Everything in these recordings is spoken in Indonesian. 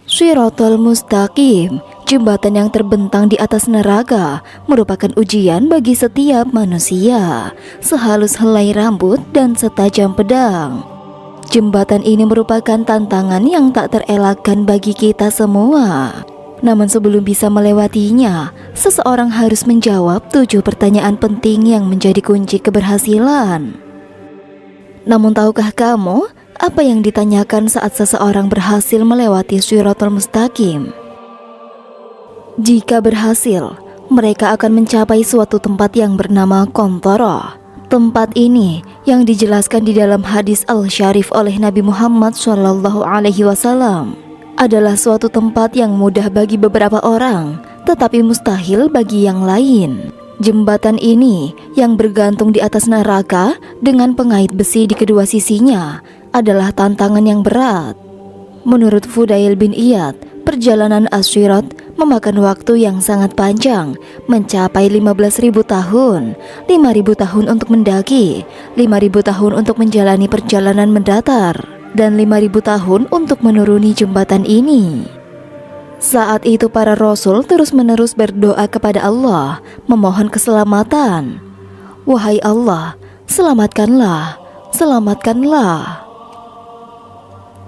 Shiratal Mustaqim, jembatan yang terbentang di atas neraka, merupakan ujian bagi setiap manusia, sehalus helai rambut dan setajam pedang. Jembatan ini merupakan tantangan yang tak terelakkan bagi kita semua. Namun sebelum bisa melewatinya, seseorang harus menjawab 7 pertanyaan penting yang menjadi kunci keberhasilan. Namun tahukah kamu apa yang ditanyakan saat seseorang berhasil melewati Shiratal Mustaqim? Jika berhasil, mereka akan mencapai suatu tempat yang bernama Qantara. Tempat ini yang dijelaskan di dalam hadis Al-Syarif oleh Nabi Muhammad SAW adalah suatu tempat yang mudah bagi beberapa orang, tetapi mustahil bagi yang lain. Jembatan ini yang bergantung di atas neraka dengan pengait besi di kedua sisinya adalah tantangan yang berat. Menurut Fudail bin Iyad, perjalanan As-Sirat memakan waktu yang sangat panjang, mencapai 15.000 tahun, 5.000 tahun untuk mendaki, 5.000 tahun untuk menjalani perjalanan mendatar, dan 5.000 tahun untuk menuruni jembatan ini. Saat itu para rasul terus-menerus berdoa kepada Allah, memohon keselamatan. Wahai Allah, selamatkanlah, selamatkanlah.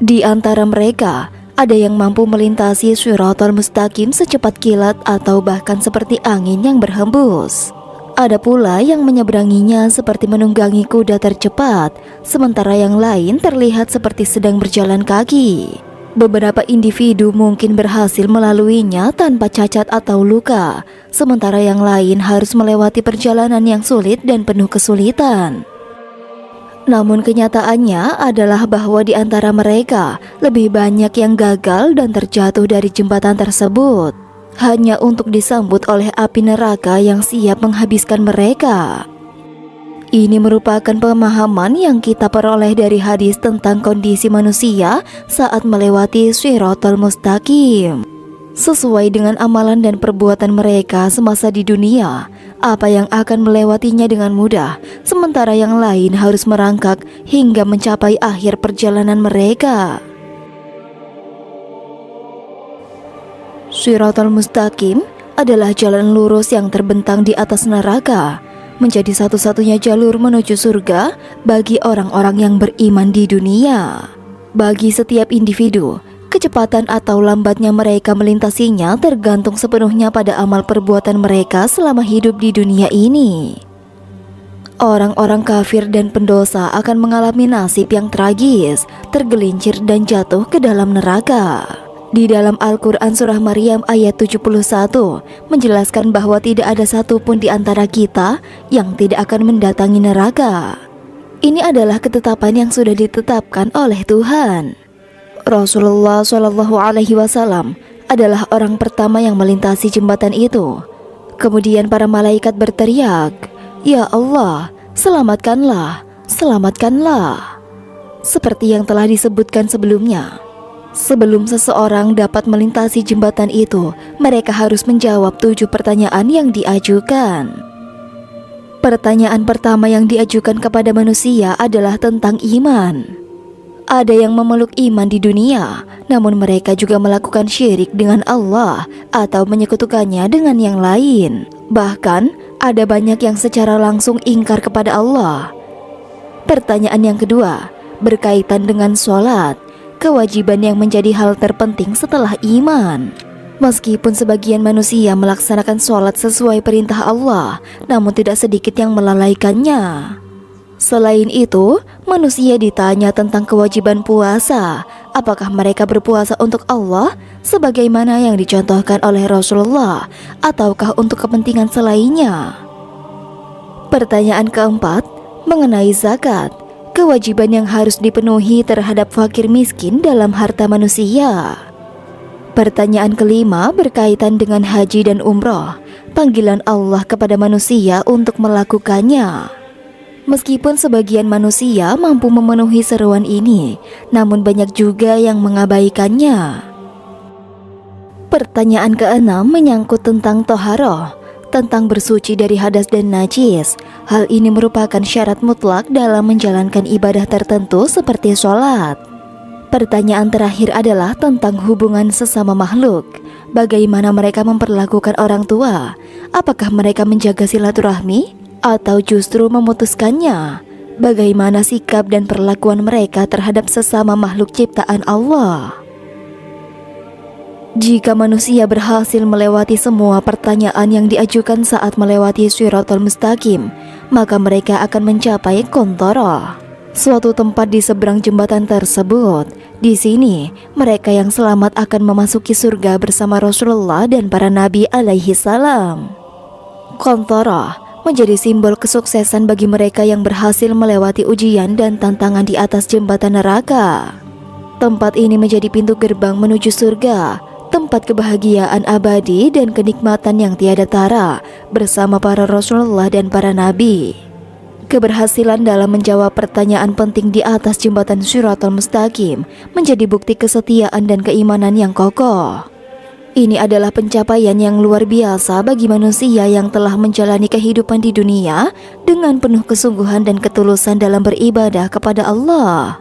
Di antara mereka, ada yang mampu melintasi Shiratal Mustaqim secepat kilat atau bahkan seperti angin yang berhembus. Ada pula yang menyeberanginya seperti menunggangi kuda tercepat, sementara yang lain terlihat seperti sedang berjalan kaki. Beberapa individu mungkin berhasil melaluinya tanpa cacat atau luka, sementara yang lain harus melewati perjalanan yang sulit dan penuh kesulitan. Namun kenyataannya adalah bahwa di antara mereka lebih banyak yang gagal dan terjatuh dari jembatan tersebut, hanya untuk disambut oleh api neraka yang siap menghabiskan mereka. Ini merupakan pemahaman yang kita peroleh dari hadis tentang kondisi manusia saat melewati Shiratal Mustaqim. Sesuai dengan amalan dan perbuatan mereka semasa di dunia, apa yang akan melewatinya dengan mudah, sementara yang lain harus merangkak hingga mencapai akhir perjalanan mereka. Shiratal Mustaqim adalah jalan lurus yang terbentang di atas neraka, menjadi satu-satunya jalur menuju surga bagi orang-orang yang beriman di dunia. Bagi setiap individu, kecepatan atau lambatnya mereka melintasinya tergantung sepenuhnya pada amal perbuatan mereka selama hidup di dunia ini. Orang-orang kafir dan pendosa akan mengalami nasib yang tragis, tergelincir dan jatuh ke dalam neraka. Di dalam Al-Quran Surah Maryam ayat 71 menjelaskan bahwa tidak ada satupun di antara kita yang tidak akan mendatangi neraka. Ini adalah ketetapan yang sudah ditetapkan oleh Tuhan. Rasulullah SAW adalah orang pertama yang melintasi jembatan itu. Kemudian para malaikat berteriak, "Ya Allah, selamatkanlah, selamatkanlah." Seperti yang telah disebutkan sebelumnya, sebelum seseorang dapat melintasi jembatan itu, mereka harus menjawab 7 pertanyaan yang diajukan. Pertanyaan pertama yang diajukan kepada manusia adalah tentang iman. Ada yang memeluk iman di dunia, namun mereka juga melakukan syirik dengan Allah atau menyekutukannya dengan yang lain. Bahkan, ada banyak yang secara langsung ingkar kepada Allah. Pertanyaan yang kedua berkaitan dengan sholat, kewajiban yang menjadi hal terpenting setelah iman. Meskipun sebagian manusia melaksanakan sholat sesuai perintah Allah, namun tidak sedikit yang melalaikannya. Selain itu, manusia ditanya tentang kewajiban puasa. Apakah mereka berpuasa untuk Allah sebagaimana yang dicontohkan oleh Rasulullah, ataukah untuk kepentingan selainnya? Pertanyaan keempat mengenai zakat, kewajiban yang harus dipenuhi terhadap fakir miskin dalam harta manusia. Pertanyaan kelima berkaitan dengan haji dan umroh, panggilan Allah kepada manusia untuk melakukannya. Meskipun sebagian manusia mampu memenuhi seruan ini, namun banyak juga yang mengabaikannya. Pertanyaan keenam menyangkut tentang toharoh, tentang bersuci dari hadas dan najis. Hal ini merupakan syarat mutlak dalam menjalankan ibadah tertentu seperti sholat. Pertanyaan terakhir adalah tentang hubungan sesama makhluk. Bagaimana mereka memperlakukan orang tua? Apakah mereka menjaga silaturahmi atau justru memutuskannya? Bagaimana sikap dan perlakuan mereka terhadap sesama makhluk ciptaan Allah? Jika manusia berhasil melewati semua pertanyaan yang diajukan saat melewati Shiratal Mustaqim, maka mereka akan mencapai Qantarah, suatu tempat di seberang jembatan tersebut. Di sini, mereka yang selamat akan memasuki surga bersama Rasulullah dan para nabi alaihi salam. Qantarah menjadi simbol kesuksesan bagi mereka yang berhasil melewati ujian dan tantangan di atas jembatan neraka. Tempat ini menjadi pintu gerbang menuju surga, tempat kebahagiaan abadi dan kenikmatan yang tiada tara bersama para Rasulullah dan para nabi. Keberhasilan dalam menjawab pertanyaan penting di atas jembatan Shiratal Mustaqim menjadi bukti kesetiaan dan keimanan yang kokoh. Ini adalah pencapaian yang luar biasa bagi manusia yang telah menjalani kehidupan di dunia dengan penuh kesungguhan dan ketulusan dalam beribadah kepada Allah.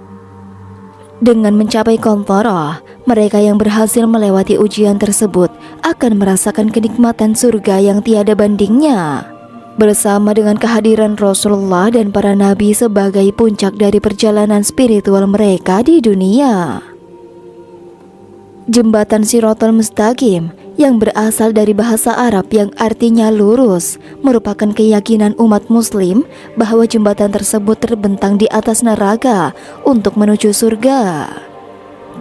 Dengan mencapai Qantarah, mereka yang berhasil melewati ujian tersebut akan merasakan kenikmatan surga yang tiada bandingnya, bersama dengan kehadiran Rasulullah dan para nabi sebagai puncak dari perjalanan spiritual mereka di dunia. Jembatan Shiratal Mustaqim yang berasal dari bahasa Arab yang artinya lurus merupakan keyakinan umat muslim bahwa jembatan tersebut terbentang di atas neraka untuk menuju surga.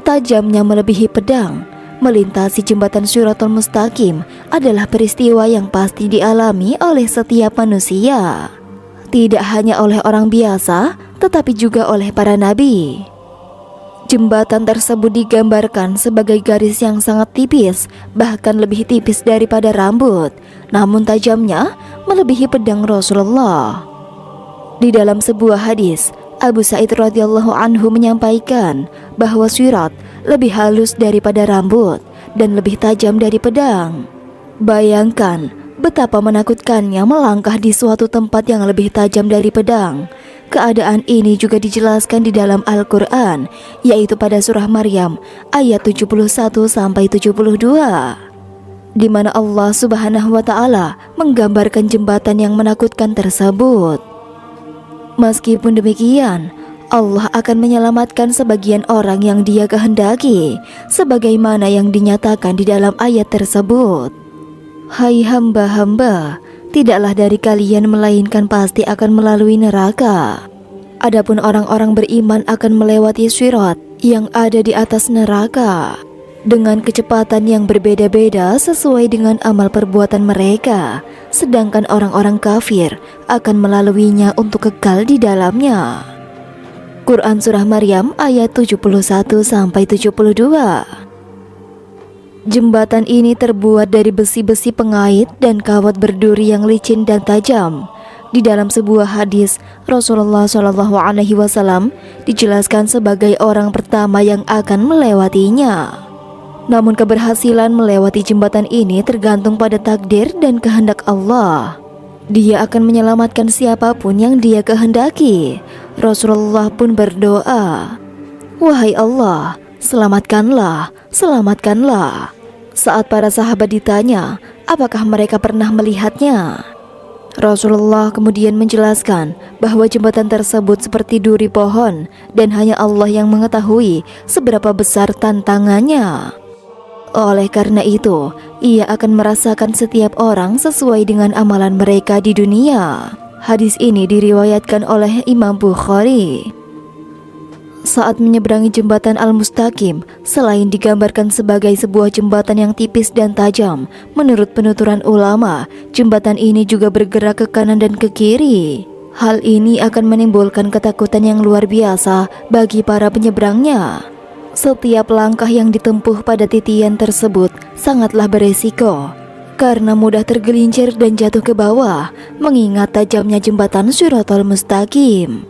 Tajamnya melebihi pedang, melintasi jembatan Shiratal Mustaqim adalah peristiwa yang pasti dialami oleh setiap manusia, tidak hanya oleh orang biasa, tetapi juga oleh para nabi. Jembatan tersebut digambarkan sebagai garis yang sangat tipis, bahkan lebih tipis daripada rambut, namun tajamnya melebihi pedang Rasulullah. Di dalam sebuah hadis, Abu Sa'id radhiyallahu anhu menyampaikan bahwa Sirat lebih halus daripada rambut dan lebih tajam dari pedang. Bayangkan betapa menakutkannya melangkah di suatu tempat yang lebih tajam dari pedang. Keadaan ini juga dijelaskan di dalam Al-Quran, yaitu pada surah Maryam ayat 71-72, di mana Allah Subhanahu wa Ta'ala menggambarkan jembatan yang menakutkan tersebut. Meskipun demikian, Allah akan menyelamatkan sebagian orang yang Dia kehendaki, sebagaimana yang dinyatakan di dalam ayat tersebut. Hai hamba-hamba, tidaklah dari kalian melainkan pasti akan melalui neraka. Adapun orang-orang beriman akan melewati Sirat yang ada di atas neraka dengan kecepatan yang berbeda-beda sesuai dengan amal perbuatan mereka, sedangkan orang-orang kafir akan melaluinya untuk kekal di dalamnya. Quran Surah Maryam ayat 71-72. Jembatan ini terbuat dari besi-besi pengait dan kawat berduri yang licin dan tajam. Di dalam sebuah hadis, Rasulullah SAW dijelaskan sebagai orang pertama yang akan melewatinya. Namun keberhasilan melewati jembatan ini tergantung pada takdir dan kehendak Allah. Dia akan menyelamatkan siapapun yang Dia kehendaki. Rasulullah pun berdoa, "Wahai Allah, selamatkanlah, selamatkanlah." Saat para sahabat ditanya, apakah mereka pernah melihatnya? Rasulullah kemudian menjelaskan bahwa jembatan tersebut seperti duri pohon dan hanya Allah yang mengetahui seberapa besar tantangannya. Oleh karena itu, ia akan merasakan setiap orang sesuai dengan amalan mereka di dunia. Hadis ini diriwayatkan oleh Imam Bukhari. Saat menyeberangi jembatan Al-Mustaqim, selain digambarkan sebagai sebuah jembatan yang tipis dan tajam, menurut penuturan ulama, jembatan ini juga bergerak ke kanan dan ke kiri. Hal ini akan menimbulkan ketakutan yang luar biasa bagi para penyeberangnya. Setiap langkah yang ditempuh pada titian tersebut sangatlah beresiko, karena mudah tergelincir dan jatuh ke bawah, mengingat tajamnya jembatan Shiratal Mustaqim.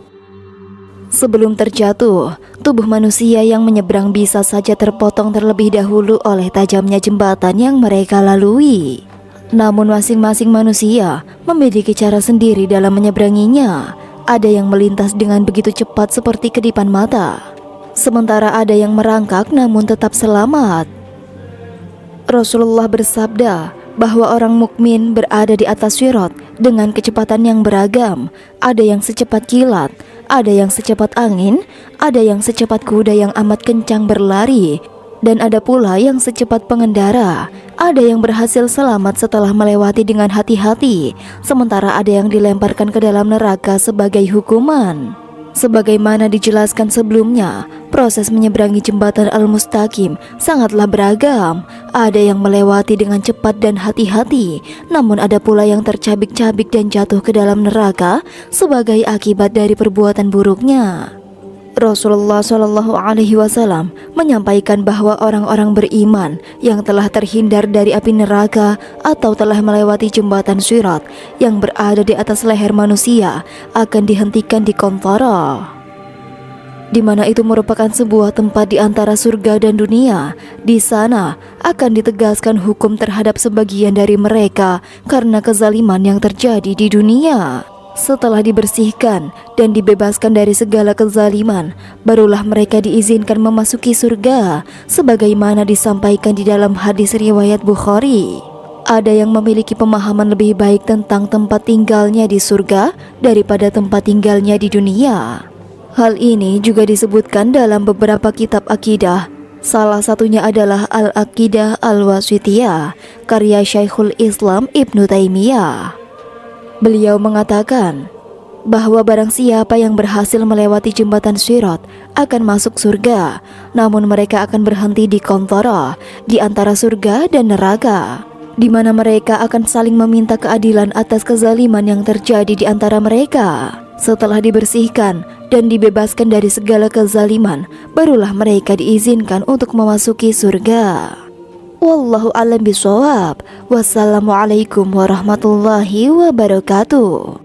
Sebelum terjatuh, tubuh manusia yang menyeberang bisa saja terpotong terlebih dahulu oleh tajamnya jembatan yang mereka lalui. Namun masing-masing manusia memiliki cara sendiri dalam menyeberanginya. Ada yang melintas dengan begitu cepat seperti kedipan mata. sementara ada yang merangkak namun tetap selamat. Rasulullah bersabda bahwa orang mukmin berada di atas sirat dengan kecepatan yang beragam. Ada yang secepat kilat, ada yang secepat angin, ada yang secepat kuda yang amat kencang berlari, dan ada pula yang secepat pengendara. Ada yang berhasil selamat setelah melewati dengan hati-hati, sementara ada yang dilemparkan ke dalam neraka sebagai hukuman. Sebagaimana dijelaskan sebelumnya, proses menyeberangi jembatan Al-Mustaqim sangatlah beragam. Ada yang melewati dengan cepat dan hati-hati, namun ada pula yang tercabik-cabik dan jatuh ke dalam neraka sebagai akibat dari perbuatan buruknya. Rasulullah SAW menyampaikan bahwa orang-orang beriman yang telah terhindar dari api neraka atau telah melewati jembatan sirat yang berada di atas leher manusia akan dihentikan di Qantara, di mana itu merupakan sebuah tempat di antara surga dan dunia. Di sana akan ditegaskan hukum terhadap sebagian dari mereka karena kezaliman yang terjadi di dunia. Setelah dibersihkan dan dibebaskan dari segala kezaliman, barulah mereka diizinkan memasuki surga, sebagaimana disampaikan di dalam hadis riwayat Bukhari. Ada yang memiliki pemahaman lebih baik tentang tempat tinggalnya di surga daripada tempat tinggalnya di dunia. Hal ini juga disebutkan dalam beberapa kitab akidah. Salah satunya adalah Al-Aqidah Al-Wasithiyah, karya Syekhul Islam Ibnu Taimiyah. Beliau mengatakan bahwa barang siapa yang berhasil melewati jembatan sirat akan masuk surga, namun mereka akan berhenti di Qantara, di antara surga dan neraka, di mana mereka akan saling meminta keadilan atas kezaliman yang terjadi di antara mereka. Setelah dibersihkan dan dibebaskan dari segala kezaliman, barulah mereka diizinkan untuk memasuki surga. Wallahu a'lam bishawab. Wassalamualaikum warahmatullahi wabarakatuh.